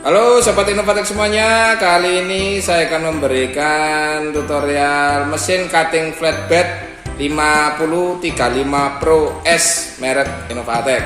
Halo Sobat Inovatek semuanya, kali ini saya akan memberikan tutorial mesin cutting flatbed 5035 Pro S merek Inovatek.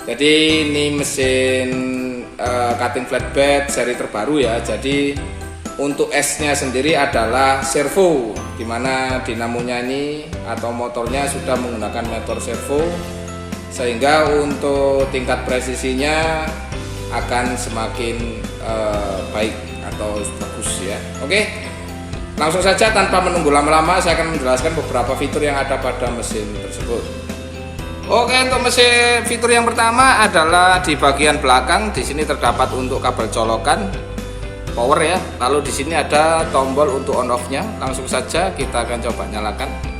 Jadi ini mesin cutting flatbed seri terbaru ya. Jadi untuk S-nya sendiri adalah servo, dimana dinamonya ini atau motornya sudah menggunakan motor servo, sehingga untuk tingkat presisinya akan semakin baik atau bagus ya. Oke, langsung saja tanpa menunggu lama-lama saya akan menjelaskan beberapa fitur yang ada pada mesin tersebut. Oke, untuk mesin fitur yang pertama adalah di bagian belakang. Di sini terdapat untuk kabel colokan power ya. Lalu di sini ada tombol untuk on off-nya. Langsung saja kita akan coba nyalakan.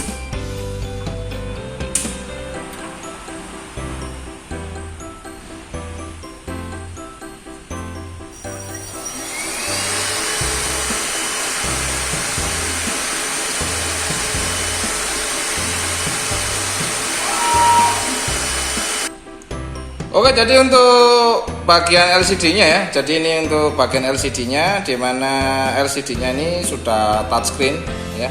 Oke, jadi untuk bagian LCD-nya ya. Jadi ini untuk bagian LCD-nya, di mana LCD-nya ini sudah touchscreen ya.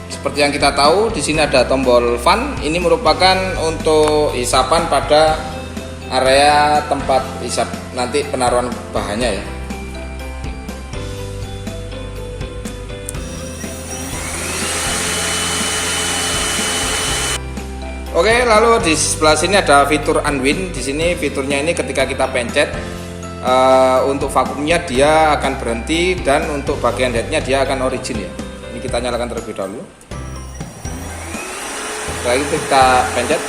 Seperti yang kita tahu, di sini ada tombol fan. Ini merupakan untuk isapan pada area tempat isap nanti penaruhan bahannya ya. Oke, lalu di sebelah sini ada fitur unwind. Di sini fiturnya ini ketika kita pencet untuk vakumnya dia akan berhenti, dan untuk bagian headnya dia akan origin ya. Ini kita nyalakan terlebih dahulu. Setelah itu kita pencet.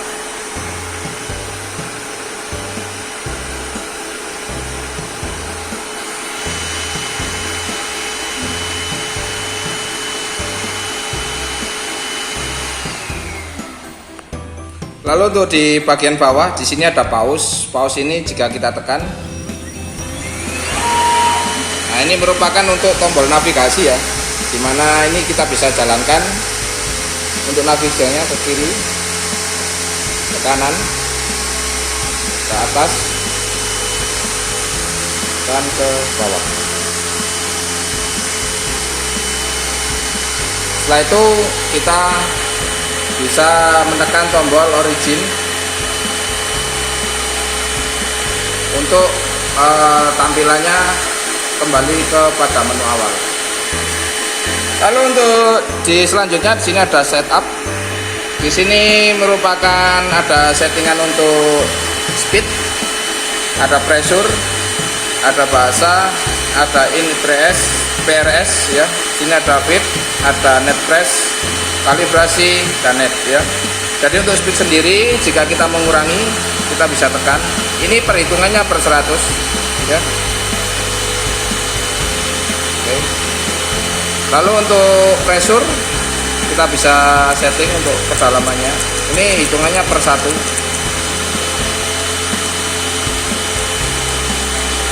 Lalu untuk di bagian bawah, di sini ada pause. Pause ini jika kita tekan, nah ini merupakan untuk tombol navigasi ya, dimana ini kita bisa jalankan untuk navigasinya ke kiri, ke kanan, ke atas, dan ke bawah. Setelah itu kita bisa menekan tombol origin untuk tampilannya kembali kepada menu awal. Lalu untuk di selanjutnya di sini ada setup. Di sini merupakan ada settingan untuk speed, ada pressure, ada bahasa, ada in PRS ya. Sini ada fit, ada net press, kalibrasi, dan net ya. Jadi untuk speed sendiri jika kita mengurangi, kita bisa tekan. Ini perhitungannya per 100 ya. Oke. Lalu untuk pressure kita bisa setting untuk kedalamannya. Ini hitungannya per 1.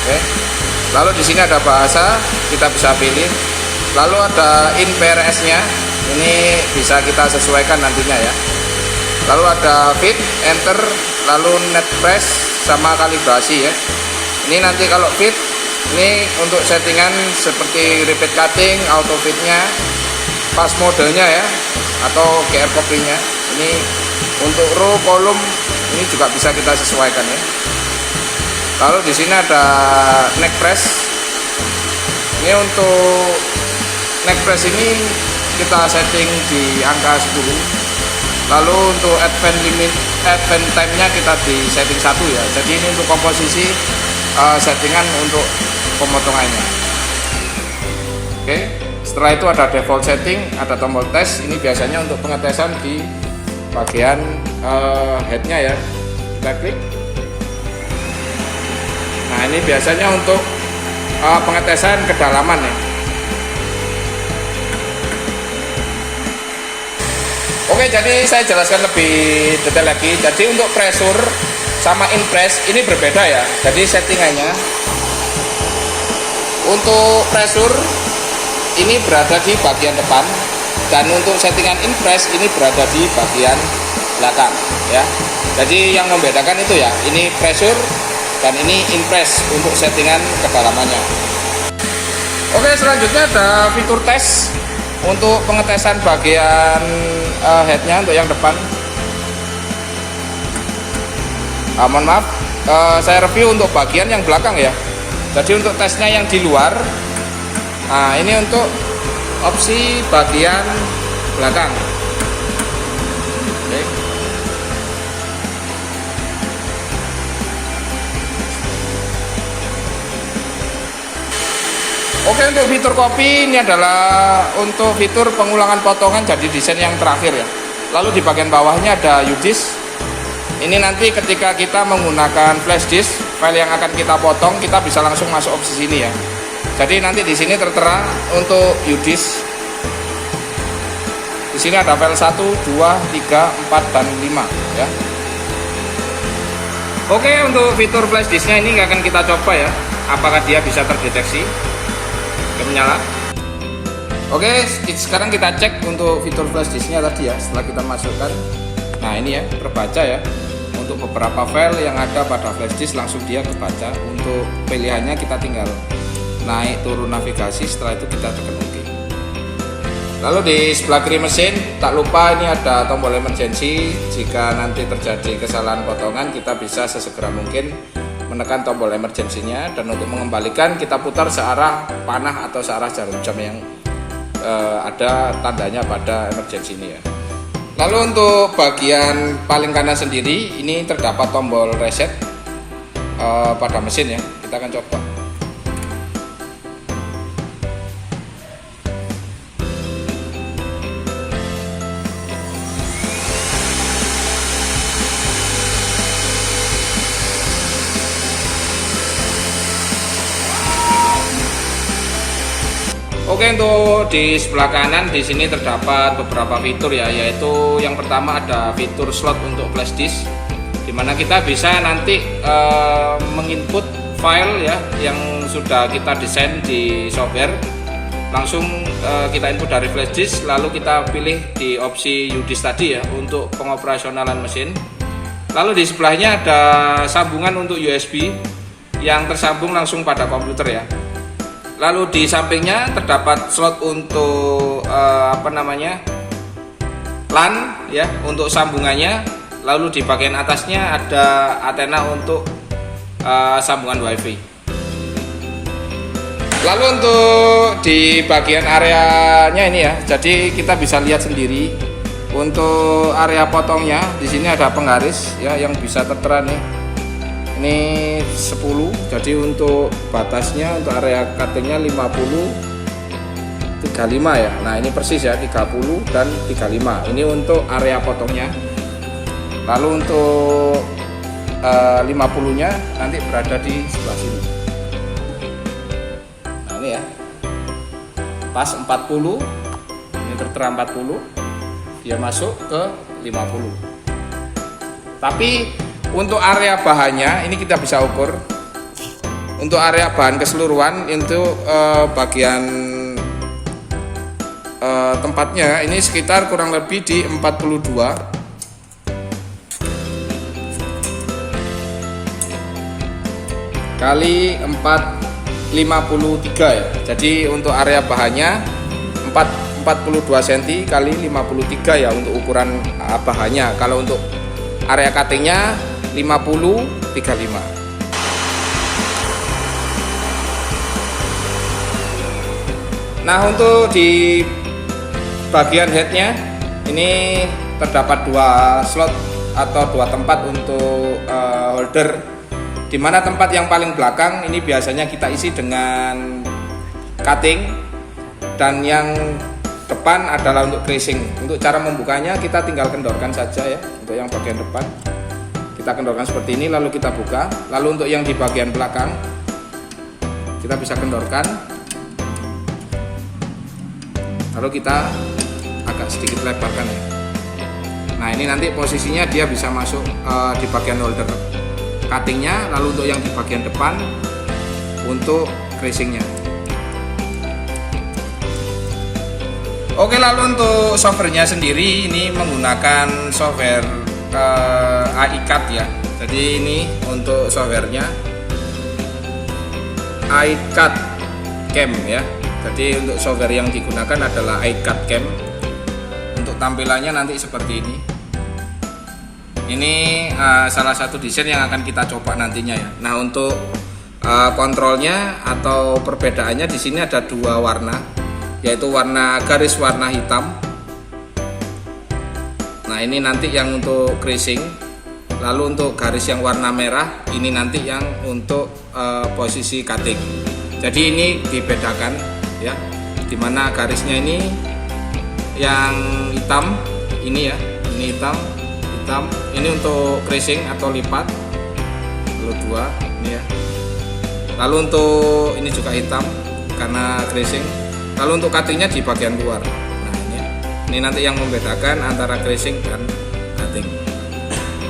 Oke. Lalu di sini ada bahasa, kita bisa pilih. Lalu ada in PRS-nya. Ini bisa kita sesuaikan nantinya ya. Lalu ada fit, enter, lalu net press sama kalibrasi ya. Ini nanti kalau fit, ini untuk settingan seperti repeat cutting, auto fitnya, pas modenya ya, atau GR copy-nya. Ini untuk row, kolom, ini juga bisa kita sesuaikan ya. Lalu di sini ada neck press. Ini untuk neck press ini kita setting di angka 10. Lalu untuk advance time-nya kita di setting 1 ya. Jadi ini untuk komposisi settingan untuk pemotongannya. Oke, setelah itu ada default setting, ada tombol tes. Ini biasanya untuk pengetesan di bagian headnya ya. Kita klik. Nah ini biasanya untuk pengetesan kedalaman ya. Oke, jadi saya jelaskan lebih detail lagi. Jadi untuk pressure sama in press ini berbeda ya. Jadi settingannya untuk pressure ini berada di bagian depan, dan untuk settingan in press ini berada di bagian belakang ya. Jadi yang membedakan itu ya, ini pressure dan ini impress untuk settingan kedalamannya. Oke, selanjutnya ada fitur tes untuk pengetesan bagian headnya untuk yang depan. Mohon maaf, saya review untuk bagian yang belakang ya. Jadi untuk tesnya yang di luar, nah ini untuk opsi bagian belakang. Oke, untuk fitur kopi ini adalah untuk fitur pengulangan potongan jadi desain yang terakhir ya. Lalu di bagian bawahnya ada UDIS. Ini nanti ketika kita menggunakan flash disk, file yang akan kita potong kita bisa langsung masuk opsi sini ya. Jadi nanti di sini tertera untuk UDIS. Di sini ada file 1, 2, 3, 4 dan 5 ya. Oke, untuk fitur flash disknya ini nggak akan kita coba ya. Apakah dia bisa terdeteksi? Menyala. Oke, sekarang kita cek untuk fitur flash disknya tadi ya. Setelah kita masukkan, nah ini ya, terbaca ya. Untuk beberapa file yang ada pada flash disk langsung dia kebaca. Untuk pilihannya kita tinggal naik turun navigasi, setelah itu kita tekan OK. Lalu di sebelah kiri mesin tak lupa ini ada tombol emergency. Jika nanti terjadi kesalahan potongan, kita bisa sesegera mungkin menekan tombol emergensinya, dan untuk mengembalikan kita putar searah panah atau searah jarum jam yang ada tandanya pada emergency ini ya. Lalu untuk bagian paling kanan sendiri ini terdapat tombol reset pada mesin ya. Kita akan coba. Oke, untuk di sebelah kanan di sini terdapat beberapa fitur ya, yaitu yang pertama ada fitur slot untuk flash disk, dimana kita bisa nanti menginput file ya yang sudah kita desain di software, langsung kita input dari flash disk, lalu kita pilih di opsi UDIS tadi ya untuk pengoperasionalan mesin. Lalu di sebelahnya ada sambungan untuk USB yang tersambung langsung pada komputer ya. Lalu di sampingnya terdapat slot untuk LAN ya untuk sambungannya. Lalu di bagian atasnya ada antena untuk sambungan WiFi. Lalu untuk di bagian areanya ini ya, jadi kita bisa lihat sendiri untuk area potongnya. Di sini ada penggaris ya yang bisa tertera nih. Ini 10, jadi untuk batasnya untuk area cuttingnya 50 35 ya. Nah ini persis ya 30 dan 35, ini untuk area potongnya. Lalu untuk 50 nya nanti berada di sebelah sini. Nah ini ya pas 40, ini tertera 40, dia masuk ke 50. Tapi untuk area bahannya ini kita bisa ukur. Untuk area bahan keseluruhan itu bagian tempatnya ini sekitar kurang lebih di 42 kali 453 ya. Jadi untuk area bahannya 42 cm kali 53 ya untuk ukuran bahannya. Kalau untuk area cuttingnya 50 35. Nah untuk di bagian headnya ini terdapat dua slot atau dua tempat untuk holder, dimana tempat yang paling belakang ini biasanya kita isi dengan cutting, dan yang depan adalah untuk creasing. Untuk cara membukanya kita tinggal kendorkan saja ya. Untuk yang bagian depan kita kendorkan seperti ini, lalu kita buka. Lalu untuk yang di bagian belakang kita bisa kendorkan, lalu kita agak sedikit lebarkan ya. Nah ini nanti posisinya dia bisa masuk di bagian holder cuttingnya. Lalu untuk yang di bagian depan untuk creasingnya. Oke, lalu untuk softwarenya sendiri ini menggunakan software AI CAD ya. Jadi ini untuk softwarenya iCut Cam ya. Jadi untuk software yang digunakan adalah iCut Cam. Untuk tampilannya nanti seperti ini. Ini salah satu desain yang akan kita coba nantinya ya. Nah, untuk kontrolnya atau perbedaannya di sini ada dua warna, yaitu garis warna hitam. Nah, ini nanti yang untuk creasing. Lalu untuk garis yang warna merah ini nanti yang untuk posisi cutting. Jadi ini dibedakan ya, dimana garisnya ini yang hitam ini ya, ini hitam, ini untuk creasing atau lipat, lalu dua ini ya. Lalu untuk ini juga hitam karena creasing. Lalu untuk cuttingnya di bagian luar. Nah, ini nanti yang membedakan antara creasing dan cutting.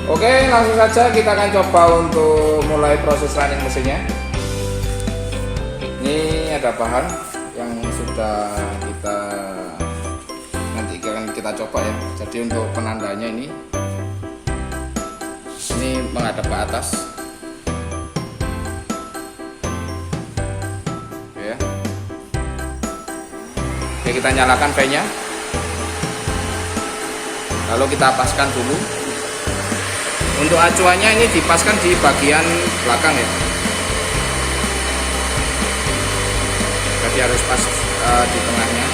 Oke, langsung saja kita akan coba untuk mulai proses running mesinnya. Ini ada bahan yang sudah nanti akan kita coba ya. Jadi untuk penandanya ini menghadap ke atas. Oke, kita nyalakan fan-nya. Lalu kita paskan dulu. Untuk acuannya ini dipaskan di bagian belakang ya. Jadi harus pas di tengahnya.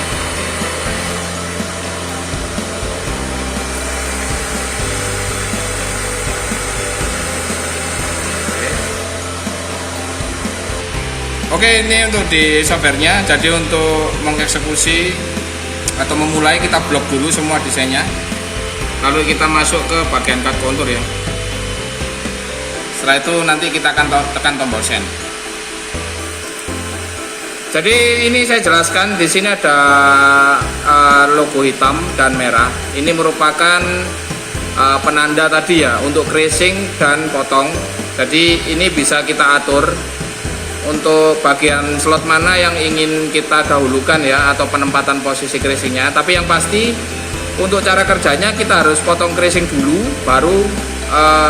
Oke, ini untuk di softwarenya. Jadi untuk mengeksekusi atau memulai, kita blok dulu semua desainnya. Lalu kita masuk ke bagian cut contour ya. Setelah itu nanti kita akan tekan tombol send. Jadi ini saya jelaskan, di sini ada logo hitam dan merah. Ini merupakan penanda tadi ya untuk creasing dan potong. Jadi ini bisa kita atur untuk bagian slot mana yang ingin kita dahulukan ya, atau penempatan posisi creasingnya. Tapi yang pasti untuk cara kerjanya kita harus potong creasing dulu baru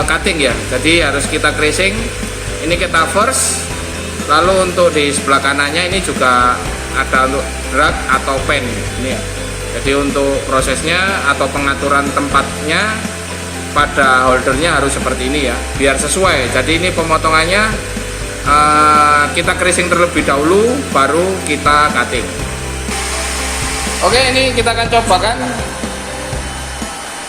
cutting ya. Jadi harus kita creasing, ini kita first. Lalu untuk di sebelah kanannya ini juga ada untuk drag atau pen ini ya. Jadi untuk prosesnya atau pengaturan tempatnya pada holdernya harus seperti ini ya, biar sesuai. Jadi ini pemotongannya kita creasing terlebih dahulu baru kita cutting. Oke, ini kita akan cobakan.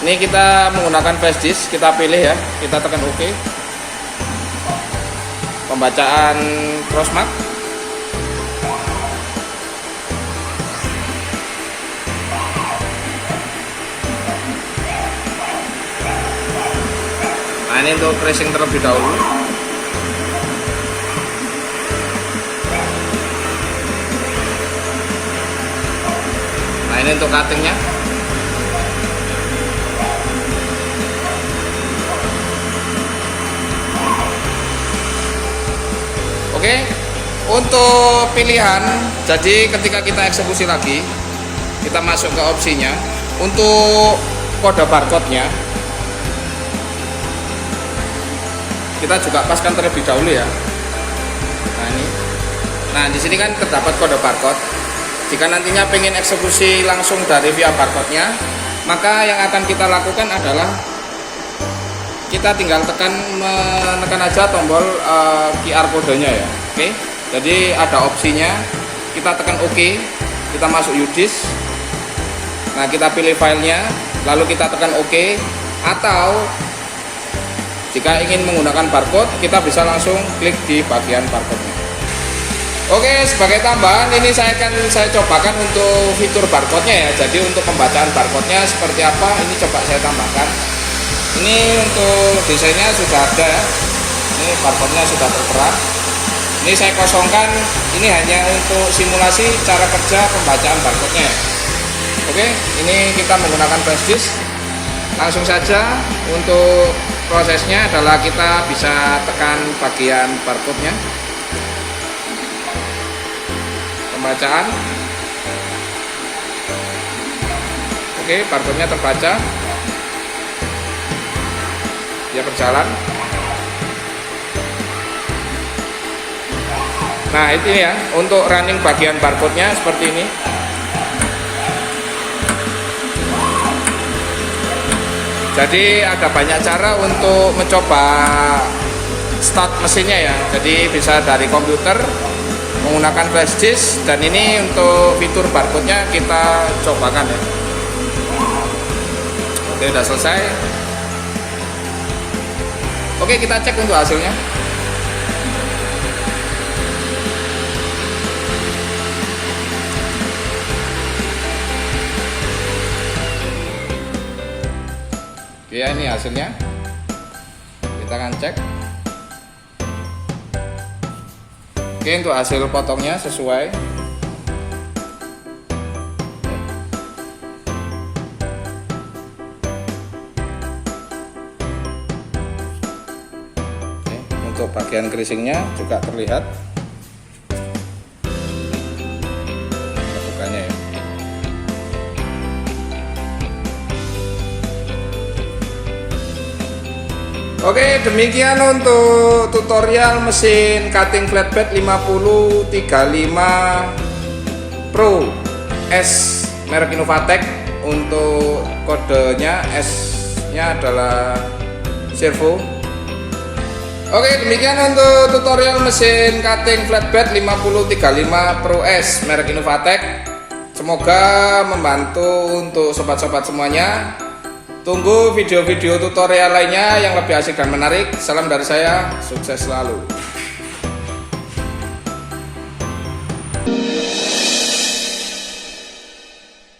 Ini kita menggunakan flash disk, kita pilih ya, kita tekan OK. Pembacaan crossmark. Nah, ini untuk creasing terlebih dahulu. Nah, ini untuk cuttingnya. Oke, untuk pilihan, jadi ketika kita eksekusi lagi, kita masuk ke opsinya. Untuk kode barcode-nya, kita juga paskan terlebih dahulu ya. Nah, ini. Nah, di sini kan terdapat kode barcode. Jika nantinya pengen eksekusi langsung dari via barcode-nya, maka yang akan kita lakukan adalah kita tinggal menekan aja tombol QR kodenya ya. Oke, jadi ada opsinya, kita tekan OK, kita masuk UDISK. Nah, kita pilih filenya, lalu kita tekan OK. Atau jika ingin menggunakan barcode, kita bisa langsung klik di bagian barcode-nya. Oke, sebagai tambahan ini saya cobakan untuk fitur barcode-nya ya. Jadi untuk pembacaan barcode-nya seperti apa, ini coba saya tambahkan. Ini untuk desainnya sudah ada, ini barcode-nya sudah tertera. Ini saya kosongkan, ini hanya untuk simulasi cara kerja pembacaan barcode-nya. Oke, ini kita menggunakan flash disk. Langsung saja untuk prosesnya adalah kita bisa tekan bagian barcode-nya. Pembacaan. Oke, barcode-nya terbaca. Dia berjalan. Nah itu ya, untuk running bagian barcode-nya seperti ini. Jadi ada banyak cara untuk mencoba start mesinnya ya. Jadi bisa dari komputer menggunakan flash disk, dan ini untuk fitur barcode-nya kita cobakan ya. Oke, udah selesai. Oke, kita cek untuk hasilnya. Oke, ya, ini hasilnya. Kita akan cek. Oke, untuk hasil potongnya sesuai. Oke, untuk bagian casingnya juga terlihat. Bukannya ya. Oke, demikian untuk tutorial mesin cutting flatbed 5035 Pro S merek Innovatec. Untuk kodenya S nya adalah servo. Oke, demikian untuk tutorial mesin cutting flatbed 5035 Pro S merek Innovatec. Semoga membantu untuk sobat-sobat semuanya. Tunggu video-video tutorial lainnya yang lebih asik dan menarik. Salam dari saya, sukses selalu.